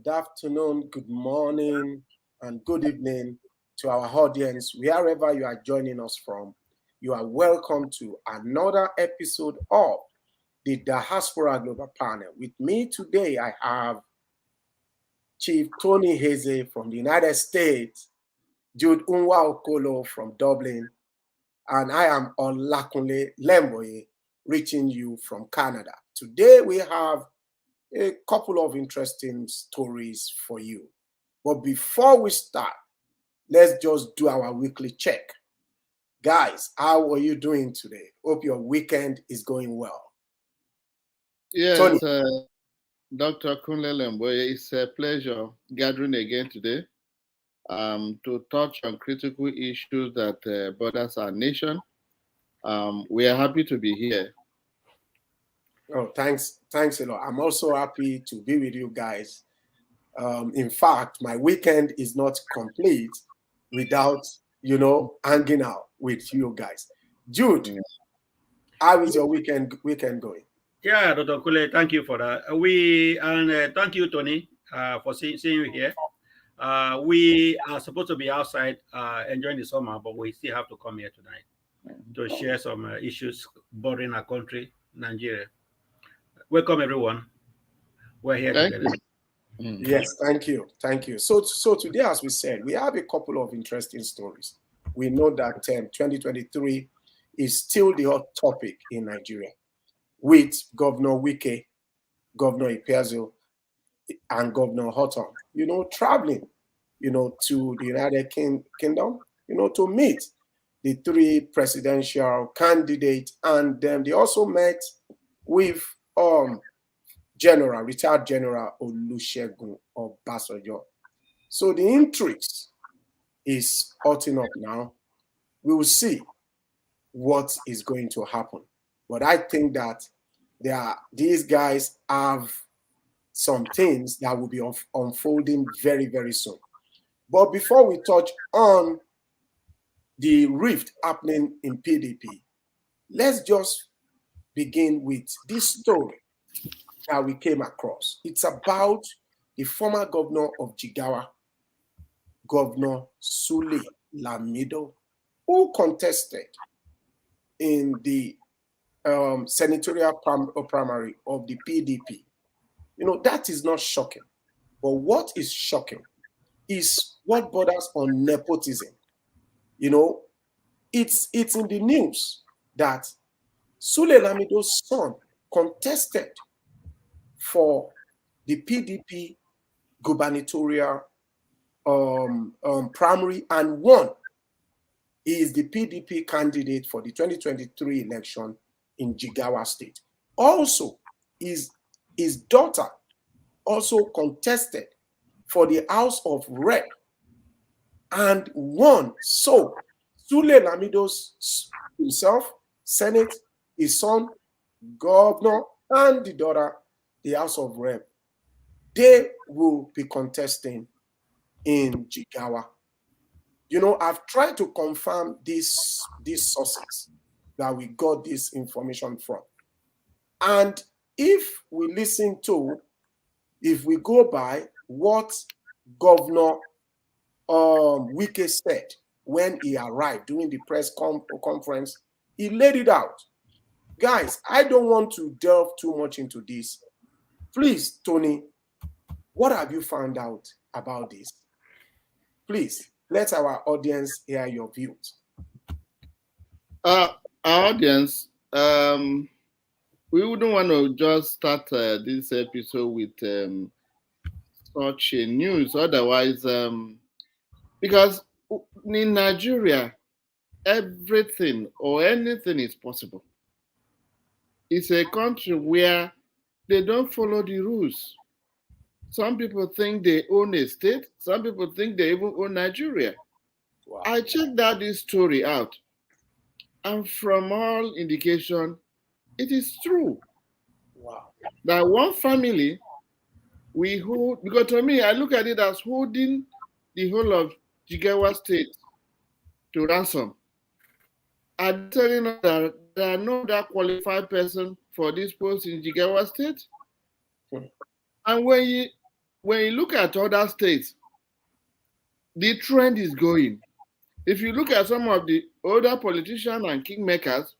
good afternoon, good morning, and good evening to our audience, wherever you are joining us from. You are welcome to another episode of the Diaspora Global Panel. With me today, I have Chief Tony Heze from the United States, Jude Unwa Okolo from Dublin, and I am Olakunle Lemboye, reaching you from Canada. Today, we have a couple of interesting stories for you. But before we start, let's just do our weekly check. Guys, how are you doing today? Hope your weekend is going well. Yes, Dr. Kunle Lemboye, it's a pleasure gathering again today to touch on critical issues that borders our nation. We are happy to be here. Oh, thanks a lot. I'm also happy to be with you guys. In fact, my weekend is not complete without, hanging out with you guys. Jude, how is your weekend going? Yeah, Dr. Kule, thank you for that. Thank you, Tony, for seeing you here. We are supposed to be outside enjoying the summer, but we still have to come here tonight to share some issues bothering our country, Nigeria. Welcome, everyone. We're here together. Yes, thank you. So today, as we said, we have a couple of interesting stories. We know that 2023 is still the hot topic in Nigeria, with Governor Wike, Governor Ikpeazu, and Governor Ortom, traveling, to the United Kingdom, to meet the three presidential candidates, and then they also met with retired General Olusegun Obasanjo. So the intrigues is hotting up now. We will see what is going to happen. But I think that these guys have some things that will be unfolding very, very soon. But before we touch on the rift happening in PDP, let's just begin with this story that we came across. It's about the former governor of Jigawa, Governor Sule Lamido, who contested in the senatorial primary of the PDP. That is not shocking. But what is shocking is what borders on nepotism. It's in the news that Sule Lamido's son contested for the PDP gubernatorial primary and won. He is the PDP candidate for the 2023 election in Jigawa State. Also, his daughter also contested for the House of Rep and won. So, Sule Lamido himself, Senate, his son, Governor, and the daughter, the House of Rep, they will be contesting in Jigawa. I've tried to confirm these sources that we got this information from. And if we go by what Governor Wike said when he arrived during the press conference, he laid it out. Guys, I don't want to delve too much into this. Please, Tony, what have you found out about this? Please, let our audience hear your views. Our audience, we wouldn't want to just start this episode with such a news. Otherwise, because in Nigeria, everything or anything is possible. It's a country where they don't follow the rules. Some people think they own a state. Some people think they even own Nigeria. Wow. I checked this story out. And from all indication, it is true. Wow. That one family, we hold, because to me, I look at it as holding the whole of Jigawa State to ransom. I'm telling you that there are no other qualified person for this post in Jigawa State. And when when you look at other states, the trend is going. If you look at some of the older politicians and kingmakers,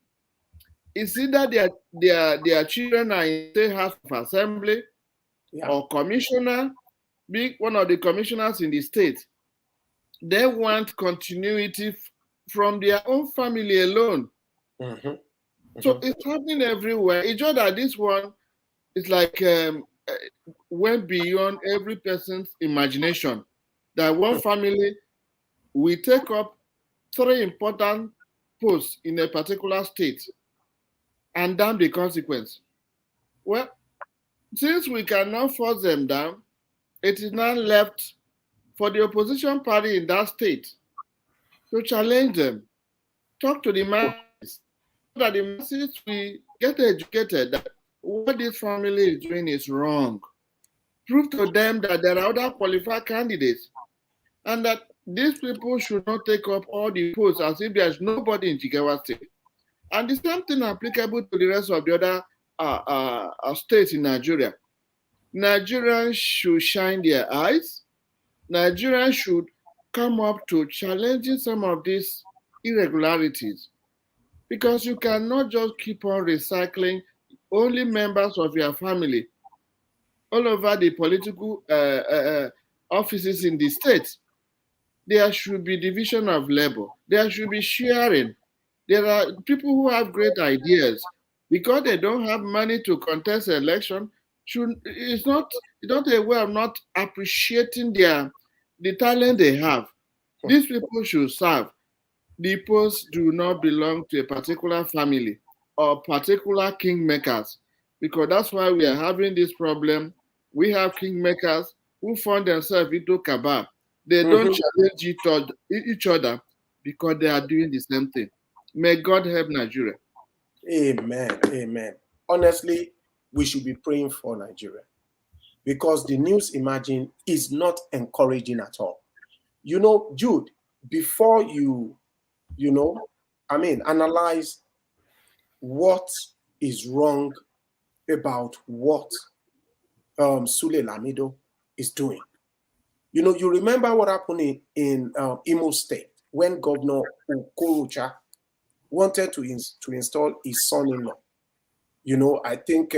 it's either their children are in the House of Assembly or commissioner, being one of the commissioners in the state. They want continuity from their own family alone. So it's happening everywhere. It's just that this one is like went beyond every person's imagination. That one family will take up 3 important posts in a particular state and damn the consequence. Well, since we cannot force them down, it is now left for the opposition party in that state to challenge them, talk to the masses, so that the masses will get educated that what this family is doing is wrong. Prove to them that there are other qualified candidates and that these people should not take up all the posts as if there's nobody in Jigawa State. And the same thing applicable to the rest of the other states in Nigeria. Nigerians should shine their eyes. Nigerians should come up to challenging some of these irregularities, because you cannot just keep on recycling only members of your family all over the political offices in the state. There should be division of labor. There should be sharing. There are people who have great ideas. Because they don't have money to contest election, it's not a way of not appreciating the talent they have. These people should serve. The posts do not belong to a particular family or particular kingmakers, because that's why we are having this problem. We have kingmakers who find themselves into cabal. They don't challenge each other because they are doing the same thing. May God help Nigeria. Amen. Amen. Honestly, we should be praying for Nigeria, because the news emerging is not encouraging at all. You know, Jude, before you analyze what is wrong about what Sule Lamido is doing. You know, you remember what happened in Imo State when Governor Okorocha wanted to install his son-in-law. You know, I think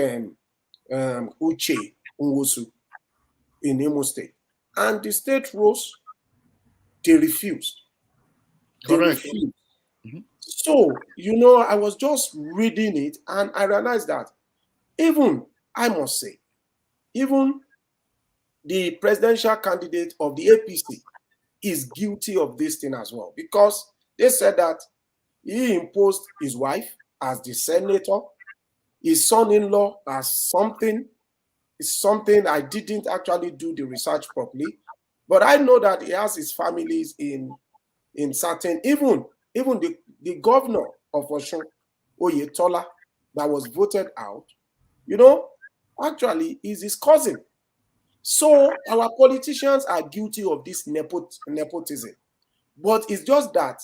Uche Nwosu in Imo State. And the state rose, they refused. Correct. So, you know, I was just reading it and I realized that even, I must say, even the presidential candidate of the APC is guilty of this thing as well, because they said that he imposed his wife as the senator, his son-in-law as something I didn't actually do the research properly, but I know that he has his families in certain, even the governor of Osun, Oyetola, that was voted out, you know, actually is his cousin. So our politicians are guilty of this nepotism, but it's just that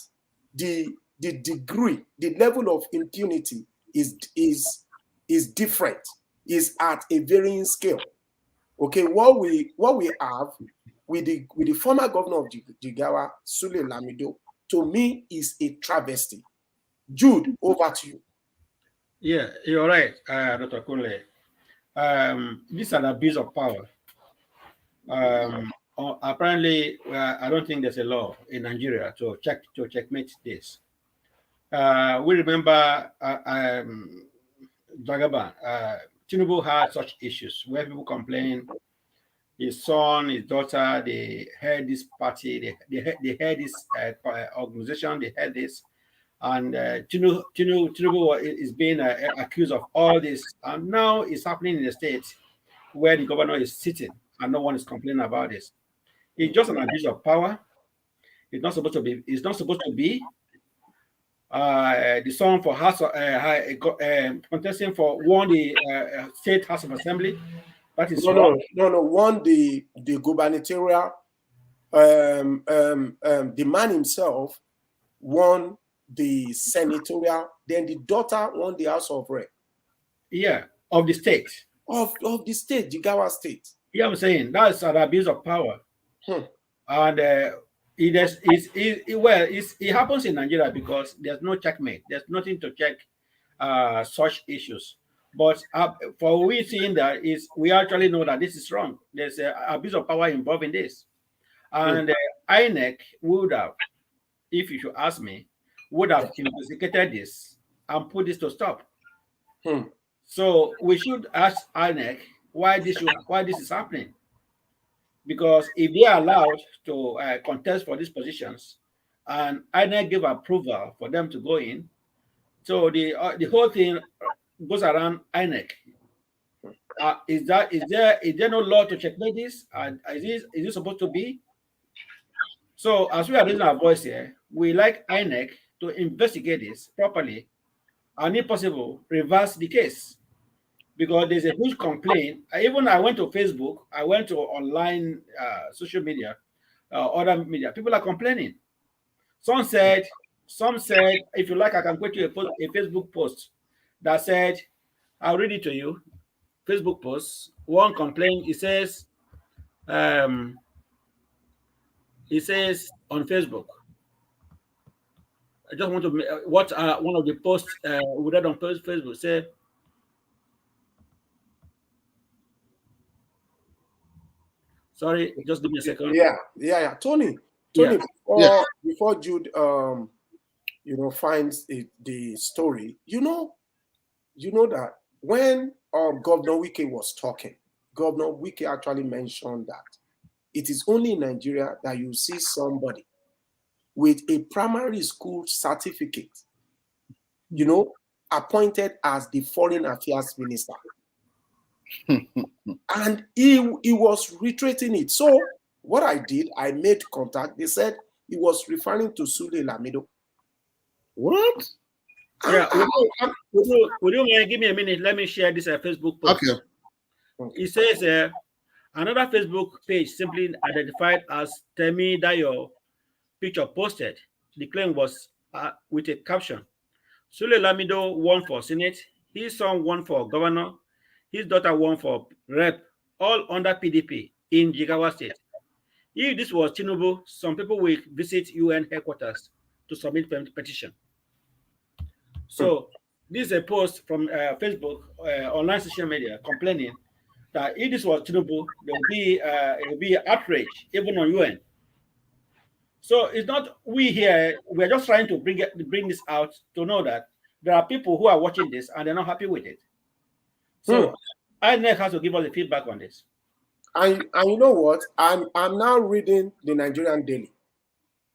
the degree, the level of impunity is different, is at a varying scale. Okay, what we have with the former governor of Jigawa, Sule Lamido, to me is a travesty. Jude, over to you. Yeah, you're right, Dr. Kunle. This is an abuse of power. Apparently, I don't think there's a law in Nigeria to checkmate this. We remember Jagaban. Tinubu had such issues where people complain. His son, his daughter, they head this party, they head this organization, they head this, and Tinubu is being accused of all this, and now it's happening in the states where the governor is sitting and no one is complaining about this. It's just an abuse of power. It's not supposed to be. It's not supposed to be. The son for House contesting for won the state House of Assembly. That is no. Won the gubernatorial. The man himself won the senatorial. Then the daughter won the House of Rep. Yeah, of the state. Of the state, Jigawa State. Yeah, I'm saying that's an abuse of power. And it happens in Nigeria because there's no checkmate. There's nothing to check such issues. But for we seeing that is we actually know that this is wrong. There's abuse of power involved in this, and INEC would have, if you should ask me, would have investigated this and put this to stop. So we should ask INEC why this is happening. Because if they are allowed to contest for these positions, and INEC give approval for them to go in, so the whole thing goes around INEC. Is there no law to checkmate this? And is it supposed to be? So as we are raising our voice here, we like INEC to investigate this properly, and if possible, reverse the case. Because there's a huge complaint. Even I went to Facebook, I went to online social media, other media. People are complaining. Some said, if you like, I can put you a Facebook post that said, I'll read it to you. Facebook post. One complaint. It says on Facebook. I just want to what one of the posts we read on Facebook said. Sorry, just give me a second. Yeah. Tony, before Jude, finds the story, you know that when Governor Wike was talking, Governor Wike actually mentioned that it is only in Nigeria that you see somebody with a primary school certificate, appointed as the Foreign Affairs Minister. And he was reiterating it. So what I did, I made contact. They said he was referring to Sule Lamido. What? Yeah, would you give me a minute? Let me share this Facebook post. Okay. It says another Facebook page simply identified as Temi Dayo picture posted. The claim was with a caption: Sule Lamido won for Senate, his son won for governor, his daughter won for rep, all under PDP in Jigawa State. If this was Tinubu, some people will visit UN headquarters to submit petition. So this is a post from Facebook, online social media, complaining that if this was Tinubu, there will be outrage even on UN. So it's not we here. We're just trying to bring this out to know that there are people who are watching this and they're not happy with it. So INEC has to give us the feedback on this. And you know what? I'm now reading the Nigerian Daily.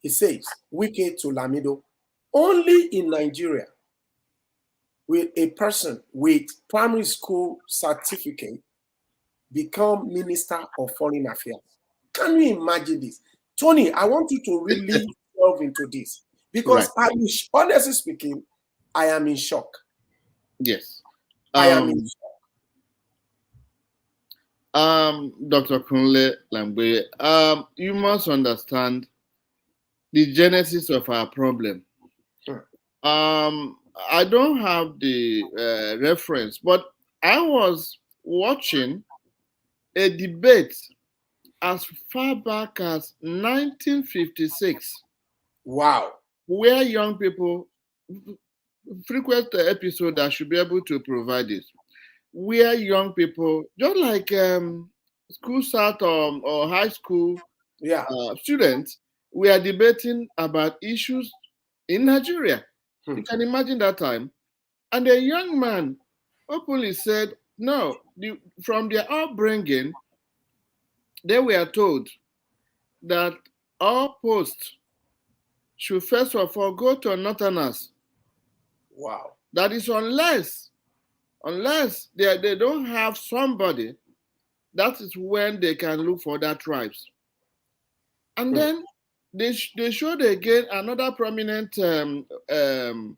It says, Wike to Lamido, only in Nigeria will a person with primary school certificate become Minister of Foreign Affairs. Can you imagine this? Tony, I want you to really delve into this because honestly speaking, I am in shock. Yes. I am in shock. Dr. Kunle Lambe, you must understand the genesis of our problem. I don't have the reference, but I was watching a debate as far back as 1956. Wow. Where young people, frequent episode that should be able to provide it, where young people, just like school start or high school students, we are debating about issues in Nigeria. You can imagine that time. And a young man openly said, no, from their upbringing, they were told that all posts should first of all go to Northerners. Wow. That is unless they don't have somebody, that is when they can look for their tribes. And then they showed again another prominent Northern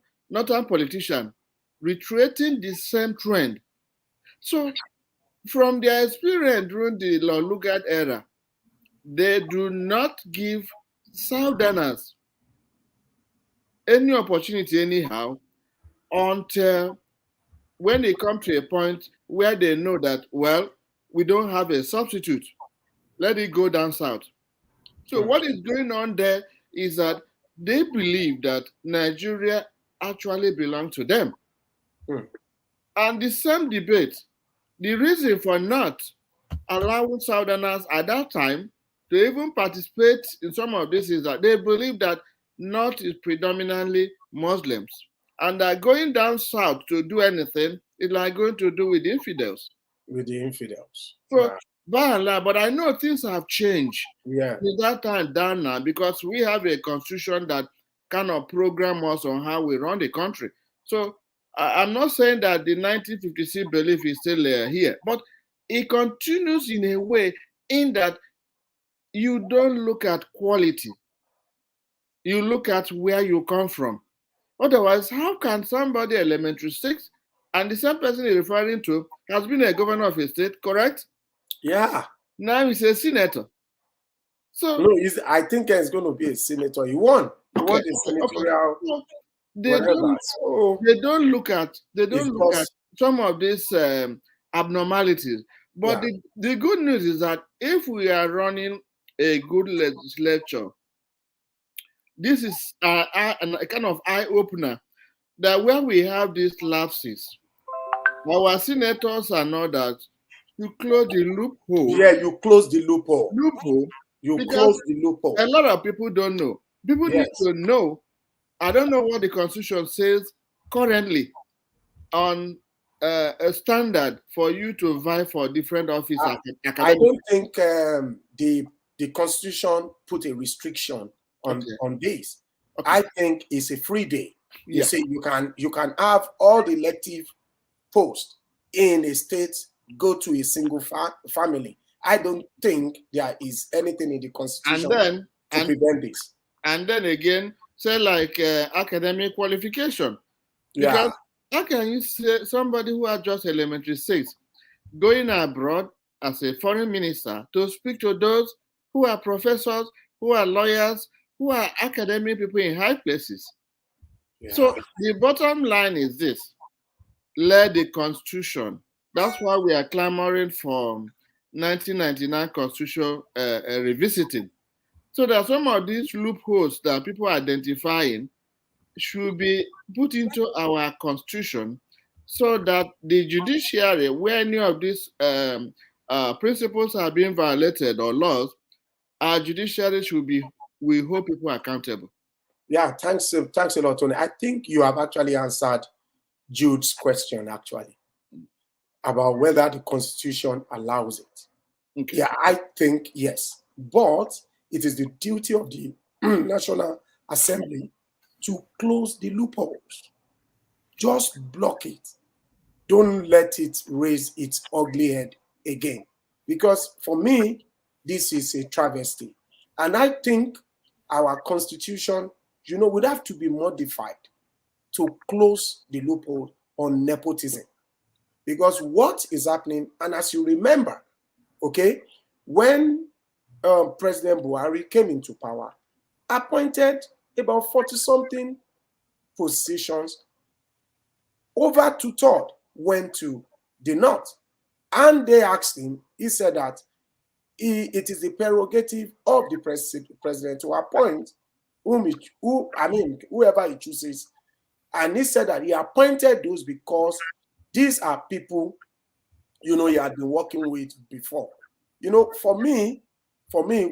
politician reiterating the same trend. So from their experience during the Lord Lugard era, they do not give Southerners any opportunity anyhow until when they come to a point where they know that, well, we don't have a substitute. Let it go down south. So what is going on there is that they believe that Nigeria actually belongs to them. And the same debate, the reason for not allowing Southerners at that time to even participate in some of this is that they believe that North is predominantly Muslims. And that going down south to do anything is like going to do with infidels. With the infidels. So, by and large, but I know things have changed. Yeah. Since that time down now, because we have a constitution that kind of program us on how we run the country. So I'm not saying that the 1956 belief is still here, but it continues in a way in that you don't look at quality. You look at where you come from. Otherwise, how can somebody elementary 6 and the same person you're referring to has been a governor of a state, correct? Yeah. Now he's a senator. So no, I think it's going to be a senator. He won. He won the senatorial. Okay. They don't look at some of these abnormalities. But the good news is that if we are running a good legislature, this is a kind of eye-opener that when we have these lapses, our senators are not that you close the loophole. Yeah, you close the loophole. You close the loophole. A lot of people don't know. People need to know. I don't know what the Constitution says currently on a standard for you to vie for different offices. I don't think the Constitution put a restriction on this. Okay. I think it's a free day. You say you can have all the elective posts in a state go to a single family. I don't think there is anything in the Constitution to prevent this. And then again, say like academic qualification. Because how can you say somebody who has just elementary 6 going abroad as a foreign minister to speak to those who are professors, who are lawyers, who are academic people in high places? So the bottom line is this: let the Constitution. That's why we are clamoring for 1999 Constitution revisiting. So there are some of these loopholes that people are identifying should be put into our Constitution so that the judiciary, where any of these principles are being violated or laws, our judiciary we hold people accountable. Yeah, thanks a lot, Tony. I think you have actually answered Jude's question, actually, about whether the Constitution allows it. Okay. Yeah, I think yes. But it is the duty of the National Assembly to close the loopholes. Just block it. Don't let it raise its ugly head again. Because for me, this is a travesty. And I think our Constitution, would have to be modified to close the loophole on nepotism. Because what is happening, and as you remember, okay, when President Buhari came into power, appointed about 40-something positions, over 2/3 went to the North. And they asked him, he said that it is the prerogative of the president to appoint whoever he chooses. And he said that he appointed those because these are people, he had been working with before. For me,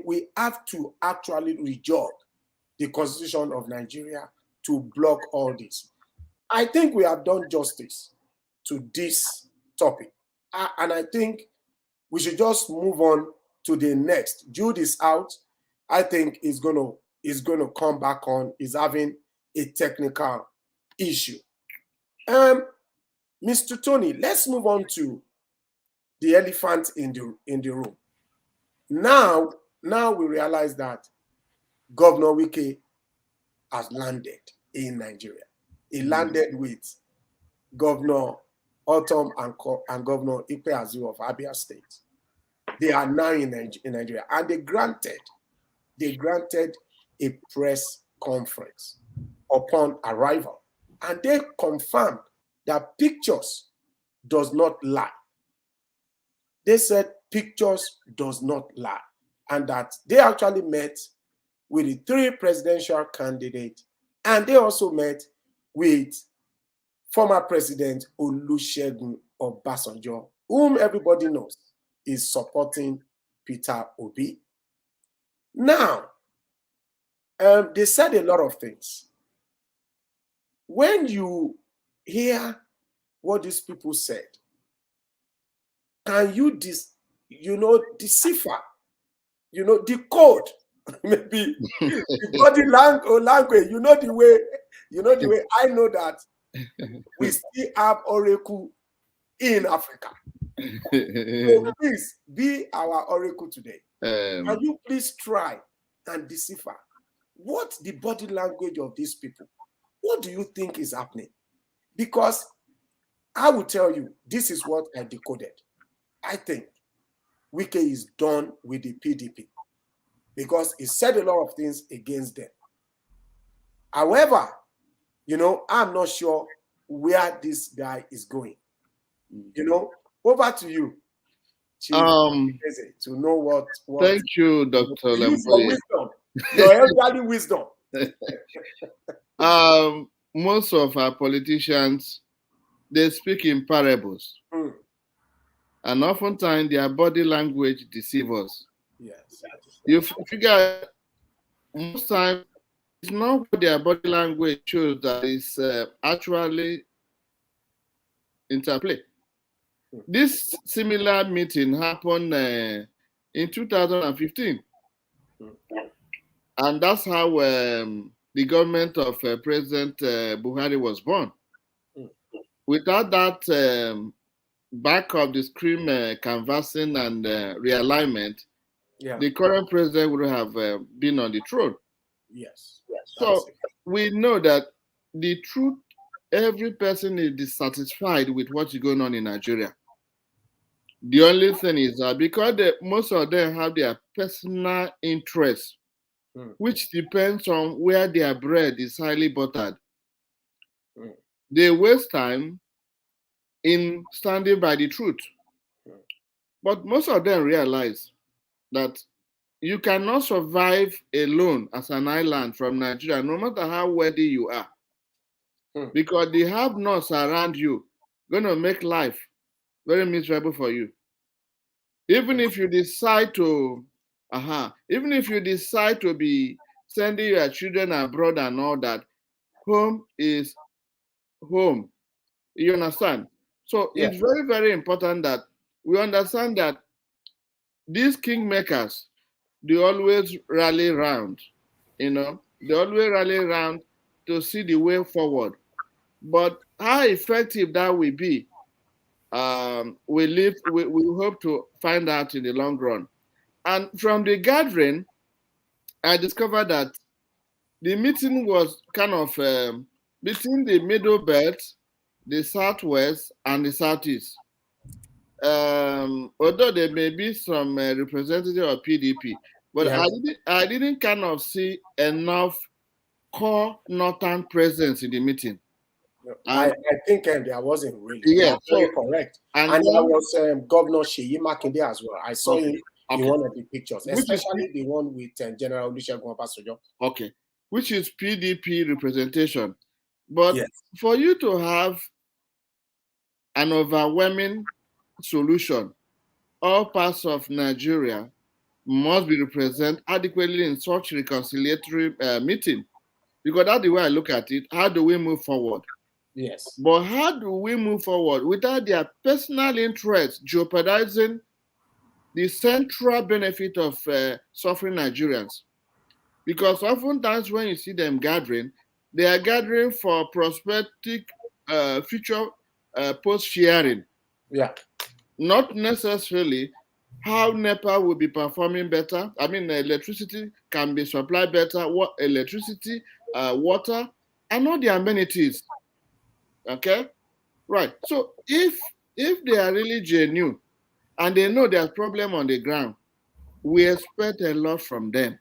we have to actually rejog the Constitution of Nigeria to block all this. I think we have done justice to this topic. And I think we should just move on to the next. Jude is out. I think he's gonna come back on. He's having a technical issue. Mr. Tony, let's move on to the elephant in the room. Now we realize that Governor Wike has landed in Nigeria. He landed with Governor Ortom and Governor Ikpeazu of Abia State. They are now in Nigeria, and they granted a press conference upon arrival, and they confirmed that pictures does not lie. They said pictures does not lie, and that they actually met with the 3 presidential candidates, and they also met with former President Olusegun Obasanjo, whom everybody knows is supporting Peter Obi. Now, they said a lot of things. When you hear what these people said, can you decipher, decode maybe the body language, the way I know that we still have oracle in Africa. So please be our oracle today. Can you please try and decipher what the body language of these people? What do you think is happening? Because I will tell you, this is what I decoded. I think Wike is done with the PDP because he said a lot of things against them. However, I'm not sure where this guy is going. Over to you, Chief, to know what. Thank you, Dr. Use your wisdom, your elderly wisdom. Most of our politicians, they speak in parables. And oftentimes their body language deceives us. Yes. You figure most times it's not what their body language shows that is actually interplay. This similar meeting happened in 2015. And that's how the government of President Buhari was born. Without that back of the screen canvassing and realignment, the current president would have been on the throne. Yes. So we know that the truth, every person is dissatisfied with what's going on in Nigeria. The only thing is that because most of them have their personal interests, which depends on where their bread is highly buttered, they waste time in standing by the truth. But most of them realize that you cannot survive alone as an island from Nigeria, no matter how wealthy you are. Because the have-nots around you going to make life very miserable for you. Even if you decide to, be sending your children abroad and all that, home is home. You understand? So it's very, very important that we understand that these kingmakers, they always rally around, they always rally around to see the way forward. But how effective that will be, we hope to find out in the long run. And from the gathering, I discovered that the meeting was kind of between the middle belt, the southwest, and the southeast. Although there may be some representative of PDP, but I didn't kind of see enough core northern presence in the meeting. I think there wasn't really. Yeah, very correct. And there was Governor Seyi Makinde as well. I saw him in one of the pictures, especially the one with General Olusegun Obasanjo. Okay, which is PDP representation. But for you to have an overwhelming solution, all parts of Nigeria must be represented adequately in such reconciliatory meeting. Because that's the way I look at it. How do we move forward? Yes. But how do we move forward without their personal interests jeopardizing the central benefit of suffering Nigerians? Because oftentimes when you see them gathering, they are gathering for prospective future post-sharing. Yeah. Not necessarily how NEPA will be performing better. I mean, electricity can be supplied better, electricity, water, and all the amenities. Okay? Right. So if they are really genuine and they know there's problem on the ground, we expect a lot from them.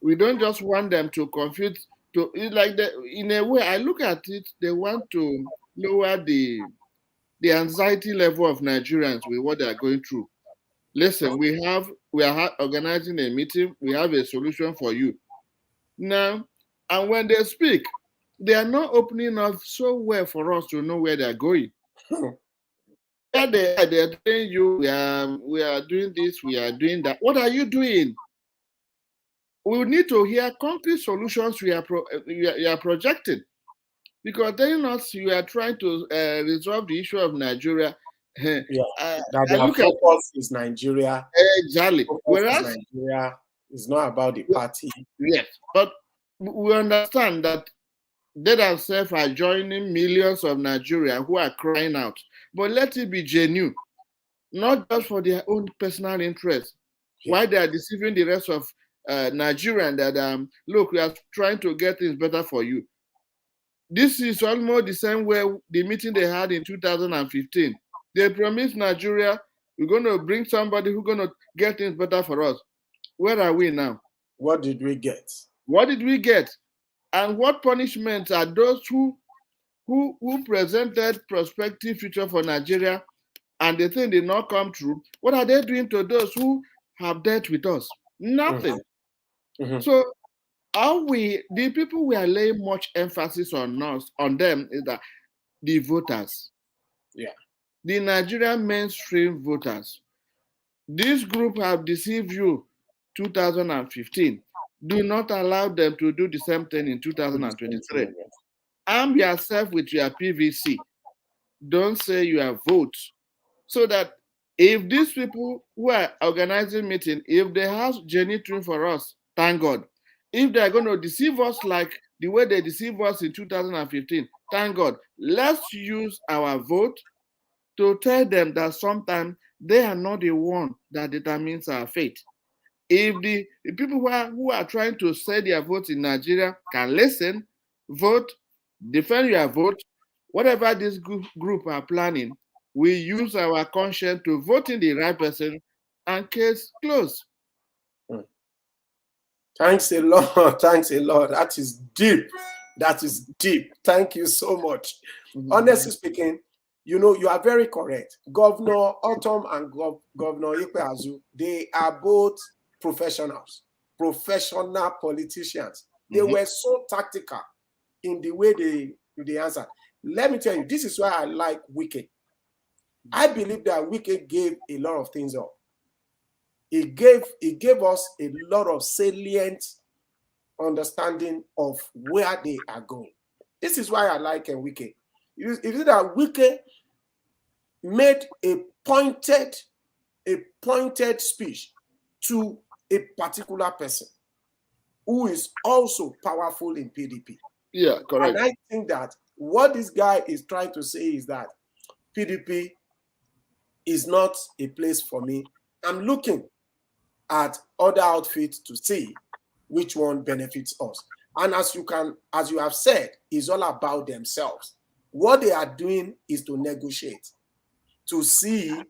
We don't just want them to confuse. In a way, I look at it, they want to lower the anxiety level of Nigerians with what they are going through. Listen, we are organizing a meeting. We have a solution for you. Now, and when they speak, they are not opening up so well for us to know where they are going. Where they are telling you, we are doing this, we are doing that. What are you doing? We need to hear concrete solutions you are projecting. Because telling us you are trying to resolve the issue of Nigeria, that I their look at focus is Nigeria. exactly. Whereas Nigeria is not about the party. Yes, but we understand that they themselves are joining millions of Nigerians who are crying out. But let it be genuine, not just for their own personal interest. Why they are deceiving the rest of Nigerians that look, we are trying to get things better for you. This is almost the same way the meeting they had in 2015. They promised Nigeria, we're going to bring somebody who's going to get things better for us. Where are we now? What did we get? What did we get? And what punishments are those who presented prospective future for Nigeria and the thing did not come true? What are they doing to those who have dealt with us? Nothing. Mm-hmm. So the people we are laying much emphasis on them is that the voters. Yeah. The Nigerian mainstream voters. This group have deceived you 2015. Do not allow them to do the same thing in 2023. Arm yourself with your PVC. Don't say you are vote. So that if these people who are organizing meeting, if they have genuine truth for us, thank God. If they're going to deceive us like the way they deceived us in 2015, thank God. Let's use our vote to tell them that sometimes they are not the one that determines our fate. If the people who are trying to sell their votes in Nigeria can listen, vote, defend your vote, whatever this group are planning, we use our conscience to vote in the right person and case closed. Thanks a lot. Thanks a lot. That is deep. That is deep. Thank you so much. Honestly speaking, you are very correct. Governor Ortom and Governor Ikpeazu, they are both professionals, professional politicians. They were so tactical in the way they answered. Let me tell you, this is why I like Wike. I believe that Wike gave a lot of things up. He gave us a lot of salient understanding of where they are going. This is why I like Wike. You see that Wike made a pointed speech to a particular person who is also powerful in PDP. Yeah, correct. And I think that what this guy is trying to say is that PDP is not a place for me. I'm looking at other outfits to see which one benefits us. And as you have said, it's all about themselves. What they are doing is to negotiate, to see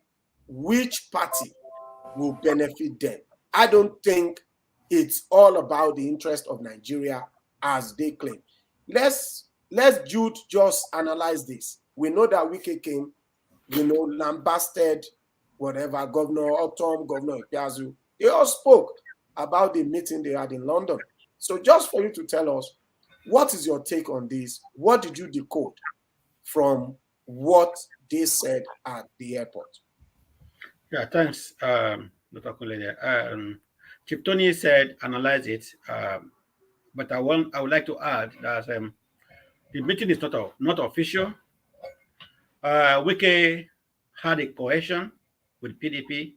which party will benefit them. I don't think it's all about the interest of Nigeria as they claim. Let's Jude just analyze this. We know that Wike came, lambasted whatever, Governor Ortom, Governor Ikpeazu. They all spoke about the meeting they had in London. So just for you to tell us, what is your take on this? What did you decode from what they said at the airport? Yeah, thanks, Dr. Kunle. Chief Tony said analyze it, but I would like to add that the meeting is not official. Wike had a cohesion with PDP,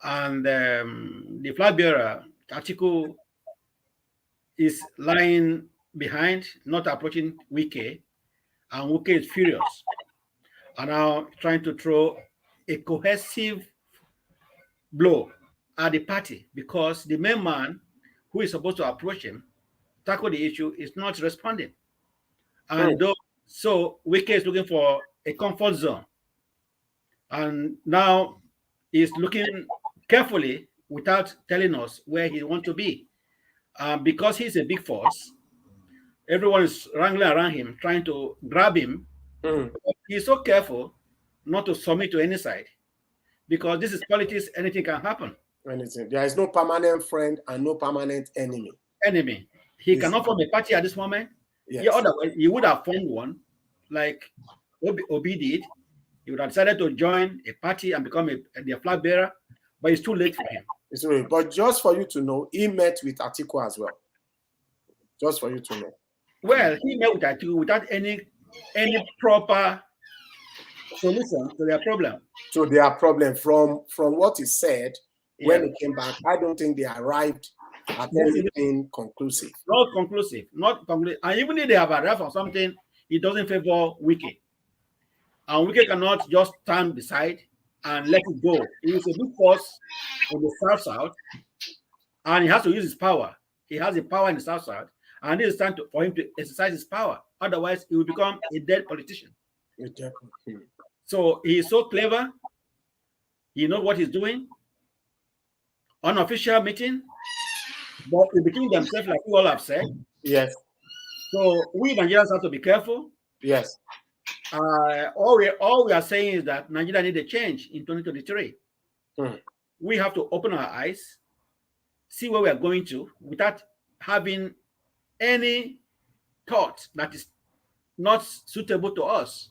and the flag bearer, Atiku, is lying behind, not approaching Wike, and Wike is furious, and now trying to throw a cohesive blow at the party because the main man who is supposed to approach him, tackle the issue, is not responding. And so Wike is looking for a comfort zone. And now he's looking carefully without telling us where he wants to be. Because he's a big force, everyone is wrangling around him, trying to grab him. He's so careful not to submit to any side. because this is politics. Anything can happen. Anything. There is no permanent friend and no permanent enemy. Enemy. He cannot form a party at this moment. Yes. Yeah, otherwise he would have formed one, like Obi did. He would have decided to join a party and become their flag bearer, but it's too late for him. It's too late. But just for you to know, he met with Atiku as well. Just for you to know. Well, he met with Atiku without any proper solution to their problem. To their problem, from what he said when he came back, I don't think they arrived at anything conclusive. Not conclusive. And even if they have arrived on something, it doesn't favor Wike. And Wike cannot just stand beside and let it go. He is a big force in the South, and he has to use his power. He has the power in the South, and it is time for him to exercise his power. Otherwise, he will become a dead politician. So he is so clever. He knows what he's doing. Unofficial meeting, but between themselves, like you all have said. Yes. So we Nigerians have to be careful. Yes. All we are saying is that Nigeria needs a change in 2023. We have to open our eyes, see where we are going to, without having any thought that is not suitable to us.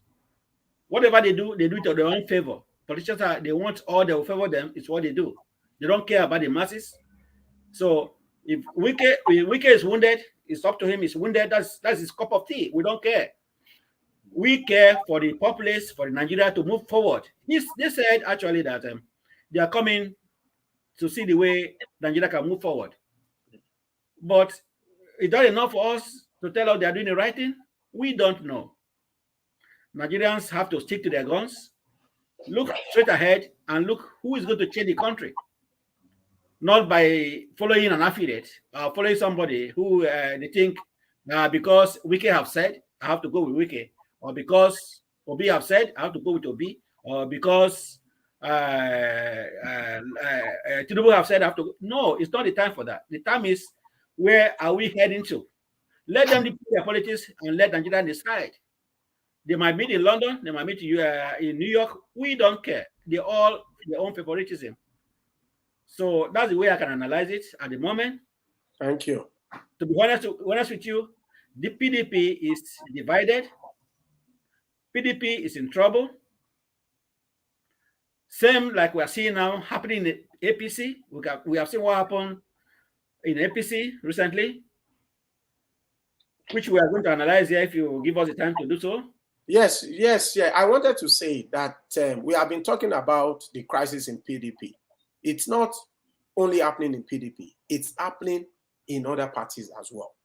Whatever they do it to their own favor. Politicians they want all that will favor them. It's what they do. They don't care about the masses. So if Wike is wounded, it's up to him. He's wounded. That's his cup of tea. We don't care. We care for the populace, for Nigeria to move forward. They said actually that they are coming to see the way Nigeria can move forward. But is that enough for us to tell us they are doing the right thing? We don't know. Nigerians have to stick to their guns, look straight ahead, and look who is going to change the country. Not by following an affiliate or following somebody who they think because Wike have said, I have to go with Wike, or because Obi have said, I have to go with Obi, or because Tinubu have said, I have to go. No, it's not the time for that. The time is, where are we heading to? Let them do their politics and let Nigeria decide. They might meet in London, they might meet in New York. We don't care. They all their own favoritism. So that's the way I can analyze it at the moment. Thank you. To be honest with you, the PDP is divided. PDP is in trouble. Same like we are seeing now happening in the APC. We have seen what happened in APC recently, which we are going to analyze here if you give us the time to do so. Yes. I wanted to say that we have been talking about the crisis in PDP. It's not only happening in PDP, it's happening in other parties as well.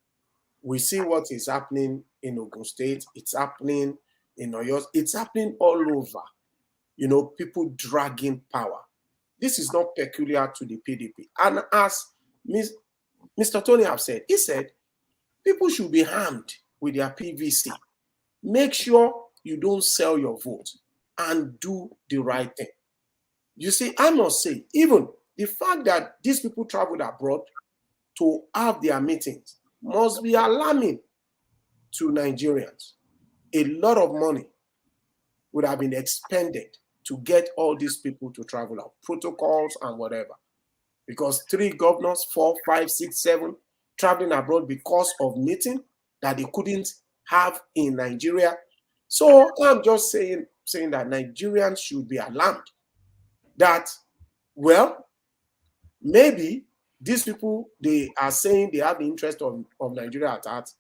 We see what is happening in Ogun State, it's happening in Oyo, it's happening all over. You know, people dragging power. This is not peculiar to the PDP. And as Mr. Tony have said, he said, people should be armed with their PVC. Make sure you don't sell your vote and do the right thing. You see, I must say, even the fact that these people traveled abroad to have their meetings must be alarming to Nigerians. A lot of money would have been expended to get all these people to travel out, protocols and whatever. Because 3 governors, 4, 5, 6, 7, traveling abroad because of meeting that they couldn't have in Nigeria. So I'm just saying that Nigerians should be alarmed that, well, maybe these people, they are saying they have the interest of Nigeria at heart.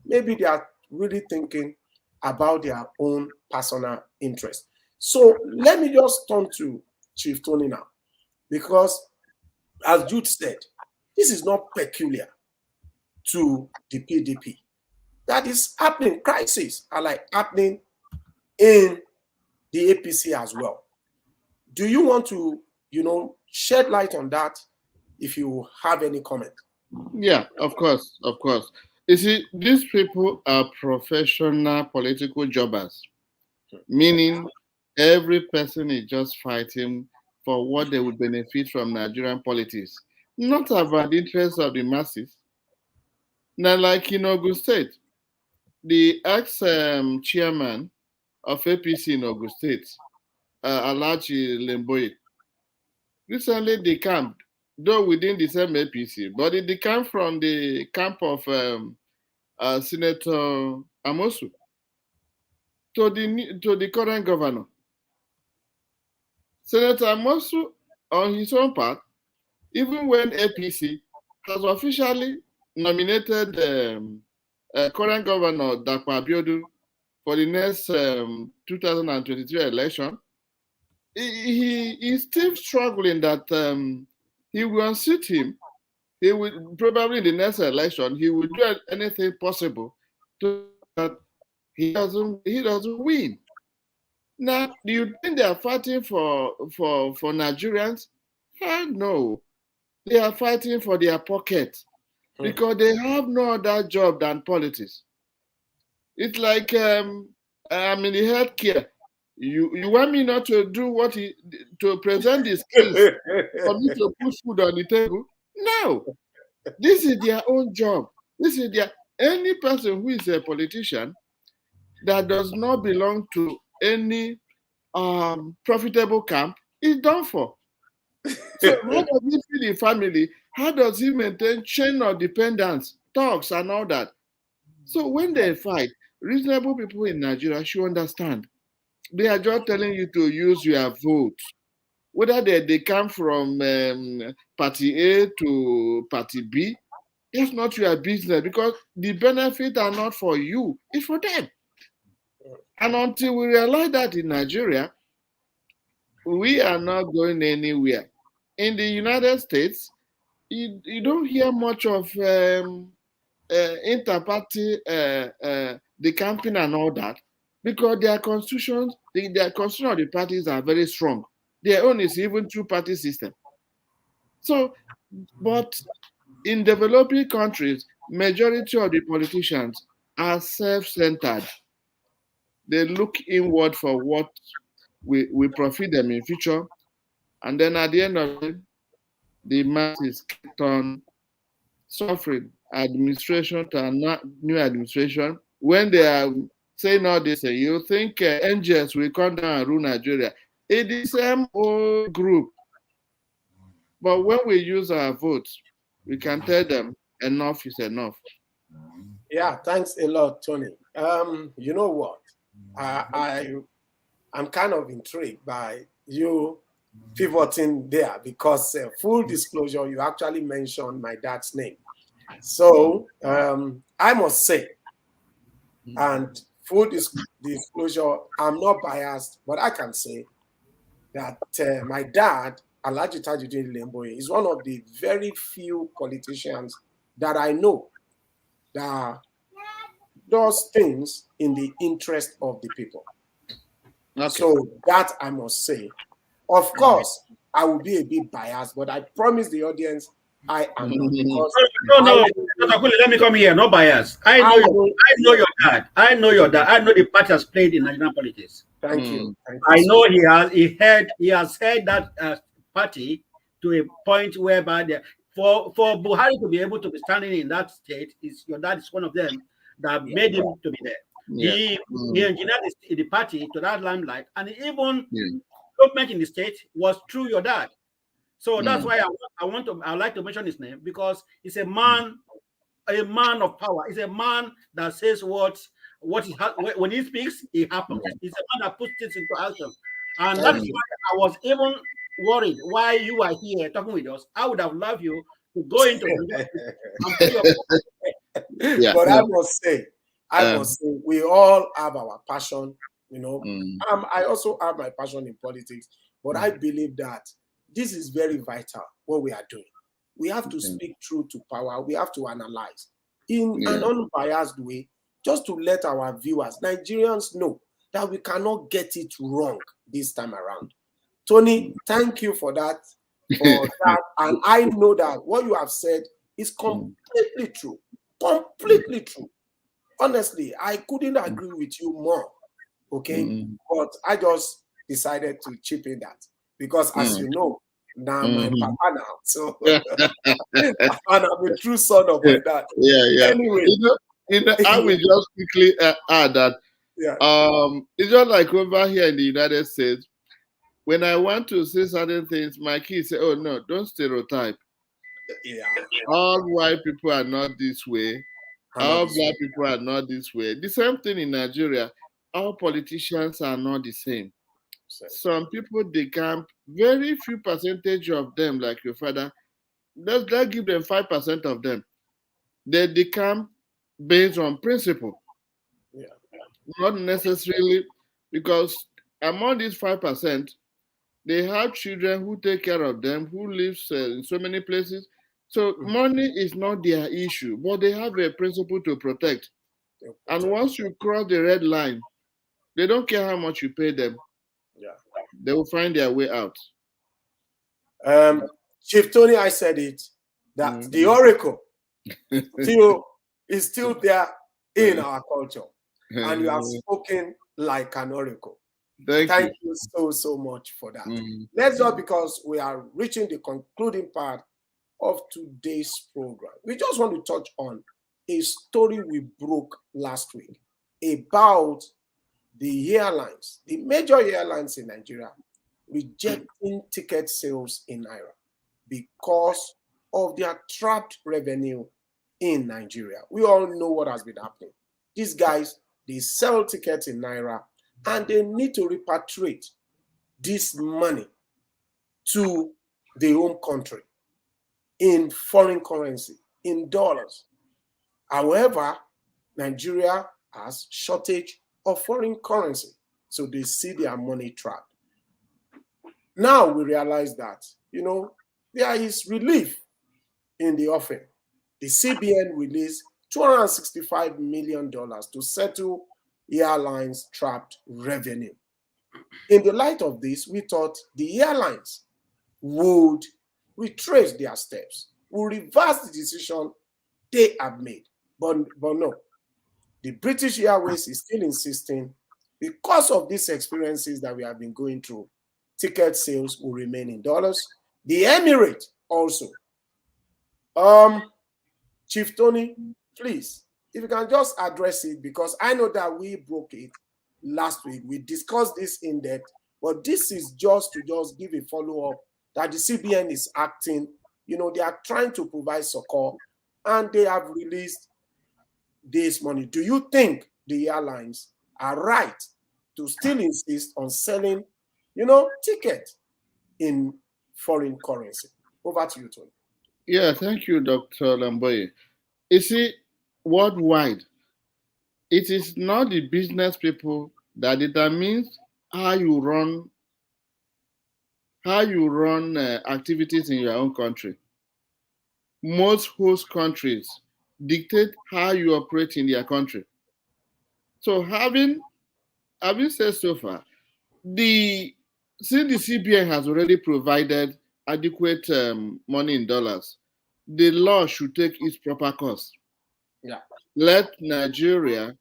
Maybe they are really thinking about their own personal interest. So let me just turn to Chief Tony now, because as Jude said, this is not peculiar to the PDP. That is happening. Crises are like happening in the APC as well. Do you want to, shed light on that if you have any comment? Yeah, of course. You see, these people are professional political jobbers, meaning every person is just fighting for what they would benefit from Nigerian politics, not about the interests of the masses. Now, like in Ogun State, the ex-chairman of APC in Ogun State, Alhaji Lemboye, recently decamped, though within the same APC, but it decamped from the camp of Senator Amosun to the current governor. Senator Amosun, on his own part, even when APC has officially nominated current governor Dapo Abiodun for the next 2023 election, he is still struggling that he will unseat him. He will probably in the next election, he will do anything possible to that he doesn't win. Now, do you think they are fighting for Nigerians? Hell no. They are fighting for their pocket because they have no other job than politics. It's like I'm in the healthcare. You want me not to do to present the skills for me to put food on the table? No. This is their own job. Any person who is a politician that does not belong to any profitable camp is done for. So how does he feed the family? How does he maintain chain of dependence, talks and all that? So when they fight, reasonable people in Nigeria should understand. They are just telling you to use your vote. Whether they come from party A to party B, that's not your business because the benefits are not for you, it's for them. And until we realize that in Nigeria, we are not going anywhere. In the United States, you don't hear much of inter-party decamping and all that because their constitutions, their constitution of the parties are very strong. Their own is even two-party system. So, but in developing countries, majority of the politicians are self-centered. They look inward for what will profit them in future, and then at the end of it, the masses kept on suffering administration to new administration. When they are saying all this, you think angels will come down and rule Nigeria. It is the same old group. But when we use our votes, we can tell them enough is enough. Yeah, thanks a lot, Tony. You know what? I'm kind of intrigued by you pivoting there because full disclosure, you actually mentioned my dad's name. So I must say, and full disclosure, I'm not biased, but I can say that my dad, Alhaji Tajuddin Lemboye, is one of the very few politicians that I know that does things in the interest of the people. Okay. So that I must say. Of course, I will be a bit biased, but I promise the audience I am not. No, let me come here. No bias. I know your dad. I know your dad. I know the part has played in Nigerian politics. Thank you. I know he has heard that party to a point whereby for Buhari to be able to be standing in that state, your dad is one of them that made him to be there. Yeah. He engineered the party to that limelight, and even government in the state was through your dad. So that's why I like to mention his name because he's a man of power. He's a man that says what he has when he speaks, it happens. He's a man that puts things into action, and that's why I was even worried why you are here talking with us. I would have loved you to go into but I must say, we all have our passion, you know. I also have my passion in politics, but I believe that this is very vital, what we are doing. We have to speak truth to power. We have to analyze in an unbiased way, just to let our viewers, Nigerians, know that we cannot get it wrong this time around. Tony, thank you for that. And I know that what you have said is completely true. Completely true. Honestly, I couldn't agree with you more. Okay. But I just decided to chip in that because, as you know, now my papa now. So and I'm a true son of my dad. Anyway, I will just quickly add that it's just like over here in the United States, when I want to say certain things, my kids say, "Oh no, don't stereotype. Yeah. All white people are not this way. All black people are not this way." The same thing in Nigeria. All politicians are not the same. Some people they camp, very few percentage of them, like your father. Let's give them 5% of them. They decamp based on principle, not necessarily because among these 5%, they have children who take care of them, who lives in so many places. So money is not their issue, but they have a principle to protect. And once you cross the red line, they don't care how much you pay them. Yeah. They will find their way out. Chief Tony, I said it, that the oracle is still there in our culture. And you have spoken like an oracle. Thank you so much for that. Let's go, because we are reaching the concluding part of today's program. We just want to touch on a story we broke last week about the airlines, the major airlines in Nigeria, rejecting ticket sales in Naira because of their trapped revenue in Nigeria. We all know what has been happening. These guys, they sell tickets in Naira and they need to repatriate this money to their home country in foreign currency, in dollars. However, Nigeria has shortage of foreign currency, so they see their money trapped. Now we realize that, there is relief in the offing. The CBN released $265 million to settle airlines' trapped revenue. In the light of this, we thought the airlines would retrace their steps, would reverse the decision they have made. But no, the British Airways is still insisting, because of these experiences that we have been going through, ticket sales will remain in dollars. The Emirates also. Chief Tony, please, if you can just address it, because I know that we broke it last week. We discussed this in depth, but this is just to give a follow-up that the CBN is acting. They are trying to provide support, and they have released this money. Do you think the airlines are right to still insist on selling, tickets in foreign currency? Over to you, Tony. Yeah, thank you, Dr. Lamboye. You see, worldwide, it is not the business people that determines how you run activities in your own country. Most host countries dictate how you operate in their country. So having said so far, since the CBN has already provided adequate money in dollars, the law should take its proper course. Yeah. Let Nigeria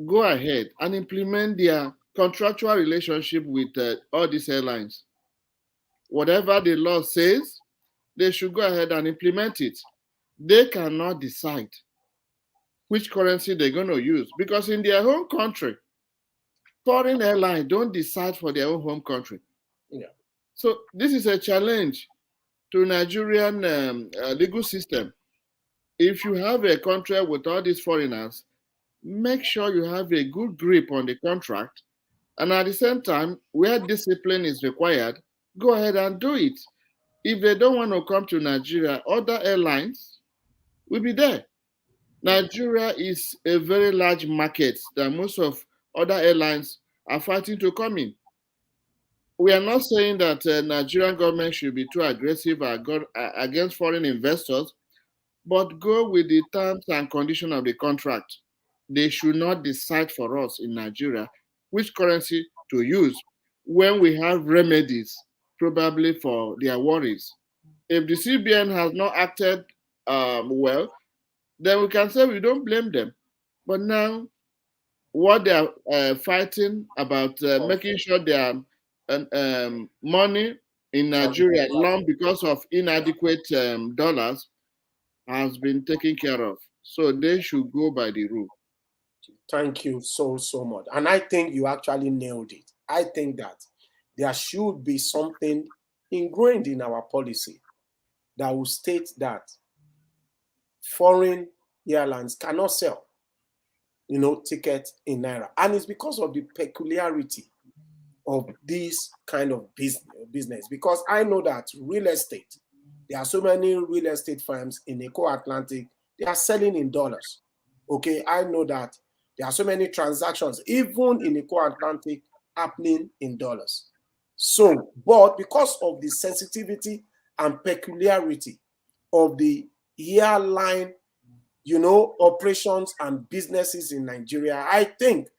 go ahead and implement their contractual relationship with all these airlines. Whatever the law says, they should go ahead and implement it. They cannot decide which currency they're going to use, because in their home country, foreign airlines don't decide for their own home country. Yeah. So this is a challenge to Nigerian legal system. If you have a contract with all these foreigners, make sure you have a good grip on the contract, and at the same time, where discipline is required, go ahead and do it. If they don't want to come to Nigeria, other airlines will be there. Nigeria is a very large market that most of other airlines are fighting to come in. We are not saying that Nigerian government should be too aggressive against foreign investors, but go with the terms and conditions of the contract. They should not decide for us in Nigeria which currency to use when we have remedies probably for their worries. If the CBN has not acted well, then we can say we don't blame them. But now, what they are fighting about making sure their money in Nigeria long because of inadequate dollars has been taken care of. So they should go by the rule. Thank you so much. And I think you actually nailed it. I think that there should be something ingrained in our policy that will state that foreign airlines cannot sell, tickets in naira. And it's because of the peculiarity of this kind of business. Because I know that real estate, there are so many real estate firms in Eco-Atlantic, they are selling in dollars. Okay, I know that there are so many transactions, even in Eco-Atlantic, happening in dollars. So, but because of the sensitivity and peculiarity of the airline, operations and businesses in Nigeria, I think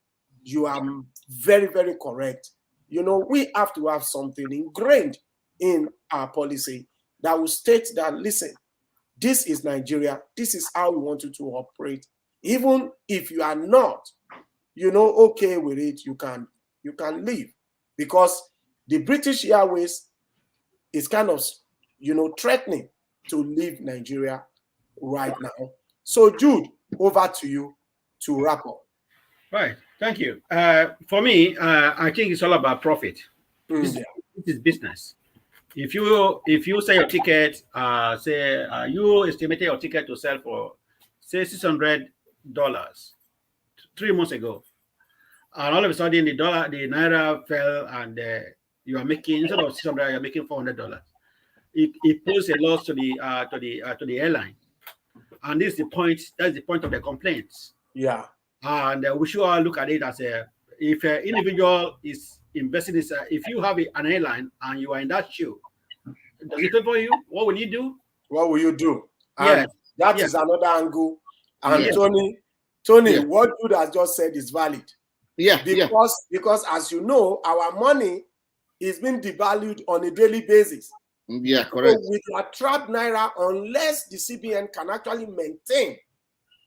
you are very, very correct. We have to have something ingrained in our policy that will state that, listen, this is Nigeria, this is how we want you to operate. Even if you are not, okay with it, you can leave. Because the British Airways is kind of, threatening to leave Nigeria right now. So, Jude, over to you to wrap up. Right. Thank you. For me, I think it's all about profit. This is business. If you sell your ticket, you estimated your ticket to sell for, say, $600 3 months ago, and all of a sudden the naira fell, and you are making, instead of $600, you're making $400. It poses a loss to the airline, and this is the point. That's the point of the complaints. Yeah. And we should all look at it as if an individual is investing in, if you have an airline and you are in that shoe, does it pay for you? What will you do? What will you do? Yeah, that is another angle. And Tony, what Jude has just said is valid. Yeah. Because as you know, our money is being devalued on a daily basis. Yeah, correct. So with a trapped naira, unless the CBN can actually maintain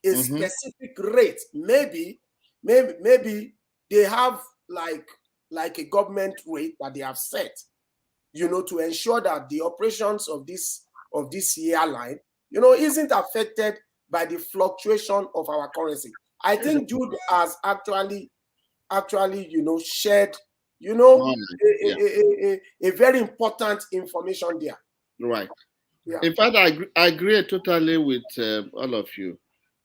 a specific rate, maybe they have like a government rate that they have set, to ensure that the operations of this airline, isn't affected by the fluctuation of our currency. I think Jude has actually, shared, a very important information there. Right. Yeah. In fact, I agree totally with all of you,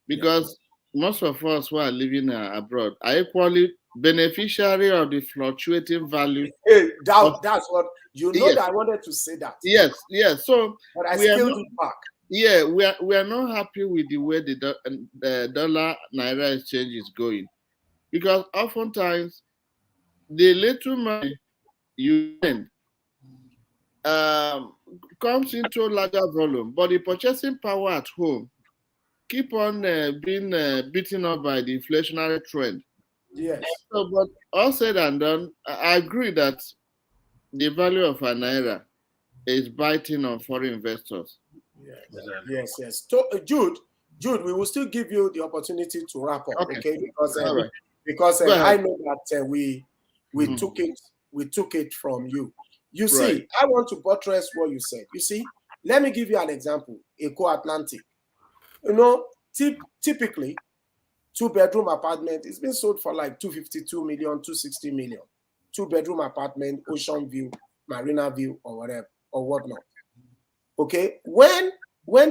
because most of us who are living abroad are equally beneficiary of the fluctuating value. That's what that I wanted to say that. Yes. So, but I scaled it back. Yeah, we are not happy with the way the dollar naira exchange is going, because oftentimes the little money you spend comes into larger volume, but the purchasing power at home keep on being beaten up by the inflationary trend. Yes. So, but all said and done, I agree that the value of a naira is biting on foreign investors. Yes. So, Jude, we will still give you the opportunity to wrap up, okay? Because I know that we took it from you. You see, I want to buttress what you said. You see, let me give you an example. Eco-Atlantic. Typically, 2-bedroom apartment is being sold for like 252 million, 260 million. 2-bedroom apartment, Ocean View, Marina View, or whatever, or whatnot. Okay, when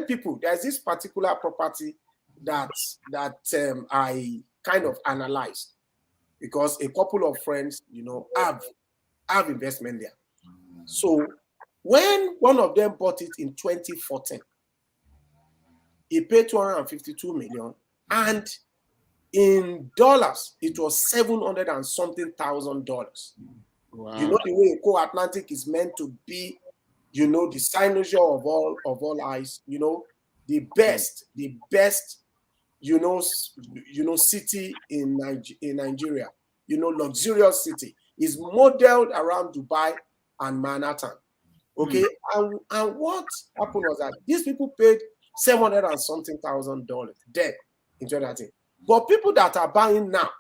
people, there's this particular property that I kind of analyzed, because a couple of friends, have investment there. So when one of them bought it in 2014, he paid 252 million, and in dollars it was $700 and something thousand. Wow. The way Eco-Atlantic is meant to be, the signature of all eyes, the best, city in Nigeria, luxurious city, is modeled around Dubai and Manhattan. Okay, and what happened was that these people paid $700 and something thousand dead in 2018. But people that are buying now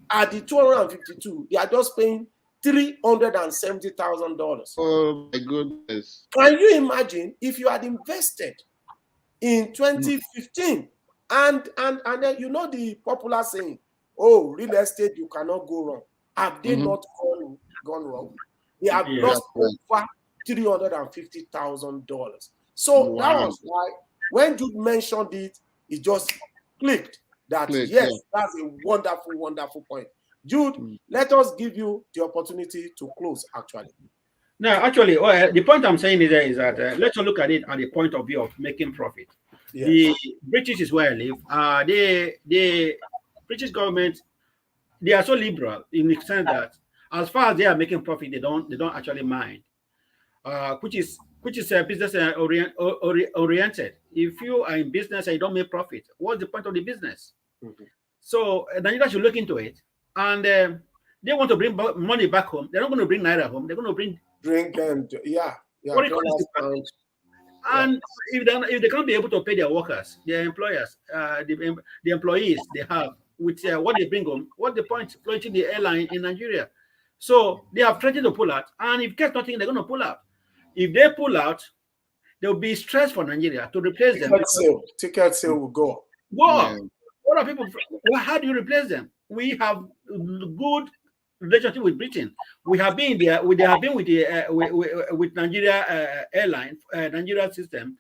at the 252, they are just paying $370,000. Oh my goodness! Can you imagine if you had invested in 2015 and then the popular saying, "Oh, real estate, you cannot go wrong." Have they not gone wrong? He had lost over $350,000. So that was why when Jude mentioned it, it just clicked that yes, that's a wonderful, wonderful point. Jude, let us give you the opportunity to close, actually. No, actually, the point I'm saying is that let's look at it at the point of view of making profit. Yes. The British is where I live. The British government, they are so liberal in the sense that as far as they are making profit, they don't actually mind. Which is business oriented. If you are in business and you don't make profit, what's the point of the business? So Nigeria should look into it, and they want to bring money back home. They're not going to bring naira home. They're going to bring them. And if they can't be able to pay their workers, their employers, the employees they have with what they bring home, what's the point launching the airline in Nigeria? So they have threatened to pull out, and if get nothing, they're going to pull out. If they pull out, there will be stress for Nigeria to replace them. Ticket sale will go. What are people? How do you replace them? We have good relationship with Britain. We have been there. They have been with the with Nigeria airline, Nigeria system,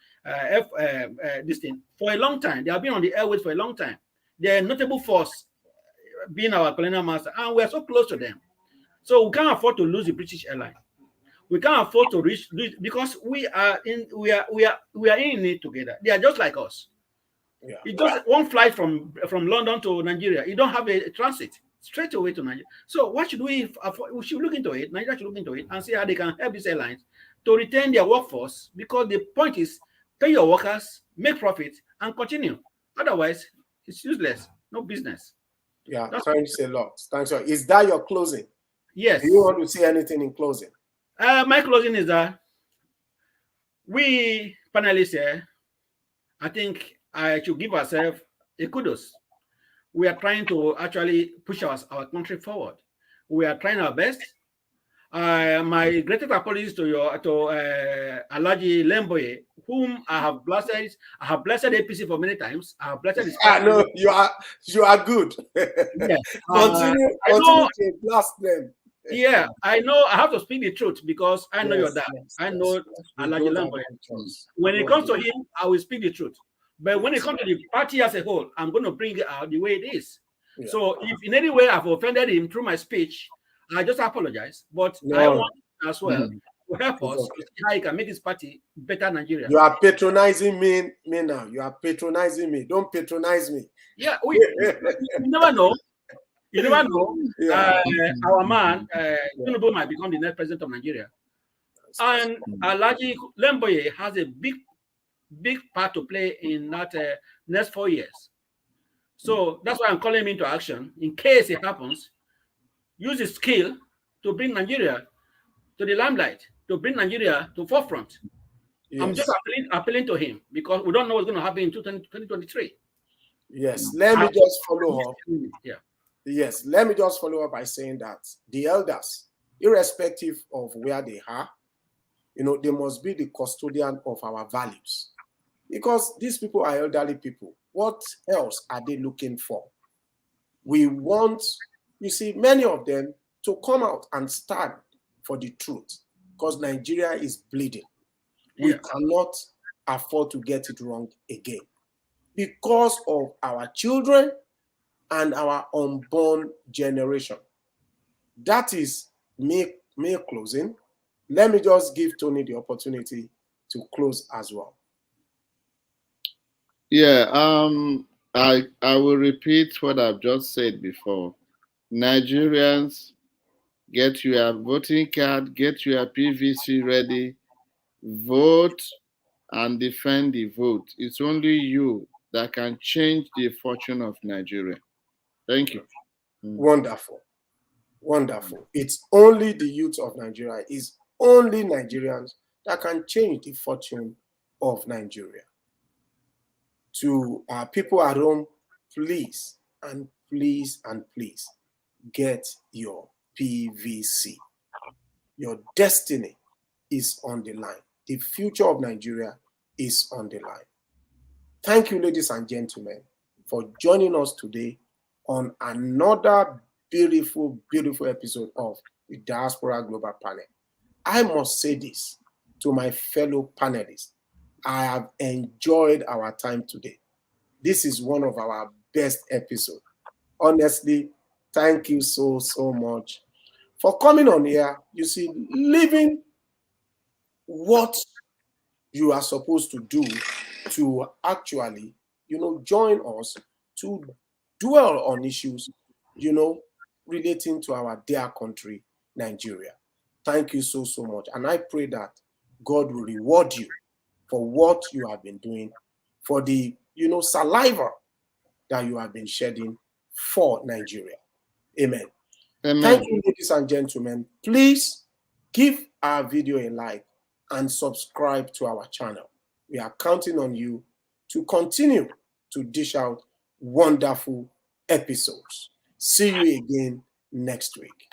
this thing for a long time. They have been on the airways for a long time. They're a notable force, being our colonial master, and we are so close to them. So we can't afford to lose the British airline. We can't afford to reach because we are in it together. They are just like us. Yeah. It's just one flight from London to Nigeria. You don't have a transit straight away to Nigeria. So what should we afford? We should look into it. Nigeria should look into it and see how they can help these airlines to retain their workforce, because the point is pay your workers, make profit, and continue. Otherwise, it's useless. No business. Yeah, thanks a lot. Thanks a lot. Is that your closing? Yes. Do you want to say anything in closing? My closing is that we panelists here, I think I should give ourselves a kudos. We are trying to actually push our country forward. We are trying our best. My greatest apologies to Alhaji Lemboye, whom I have blasted. I have blasted APC for many times. I have blasted his party. No, you are good. Yeah. Continue to blast them. Yeah, I know. I have to speak the truth because I know your dad. I know Alhaji Lemboye. When it comes to him, I will speak the truth. But when it comes to the party as a whole, I'm going to bring it out the way it is. Yeah. So if in any way I've offended him through my speech, I just apologize. But I want as well to help us to see how he can make this party better Nigeria. You are patronizing me now. You are patronizing me. Don't patronize me. Yeah, you never know. You never know. Yeah. Our man, Tinubu might become the next president of Nigeria. And Alhaji Lemboye has a big part to play in that next 4 years. So that's why I'm calling him into action. In case it happens, use his skill to bring Nigeria to the limelight, to bring Nigeria to forefront. Yes. I'm just appealing to him because we don't know what's going to happen in 2023. Yes, let me just follow up. Yeah. Yes, let me just follow up by saying that the elders, irrespective of where they are, they must be the custodian of our values. Because these people are elderly people. What else are they looking for? We want, many of them to come out and stand for the truth, because Nigeria is bleeding. We cannot afford to get it wrong again because of our children and our unborn generation. That is me closing. Let me just give Tony the opportunity to close as well. Yeah, I will repeat what I've just said before. Nigerians, get your voting card, get your PVC ready, vote and defend the vote. It's only you that can change the fortune of Nigeria. Thank you. Wonderful. Wonderful. It's only the youth of Nigeria, it's only Nigerians that can change the fortune of Nigeria. To our people at home, please and please and please get your PVC. Your destiny is on the line. The future of Nigeria is on the line. Thank you, ladies and gentlemen, for joining us today on another beautiful, beautiful episode of the Diaspora Global Panel. I must say this to my fellow panelists. I have enjoyed our time today. This is one of our best episodes. Honestly, thank you so much for coming on here. You see, living what you are supposed to do to actually, join us to dwell on issues, relating to our dear country, Nigeria. Thank you so much. And I pray that God will reward you for what you have been doing, for the, saliva that you have been shedding for Nigeria. Amen. Amen. Thank you, ladies and gentlemen. Please give our video a like and subscribe to our channel. We are counting on you to continue to dish out wonderful episodes. See you again next week.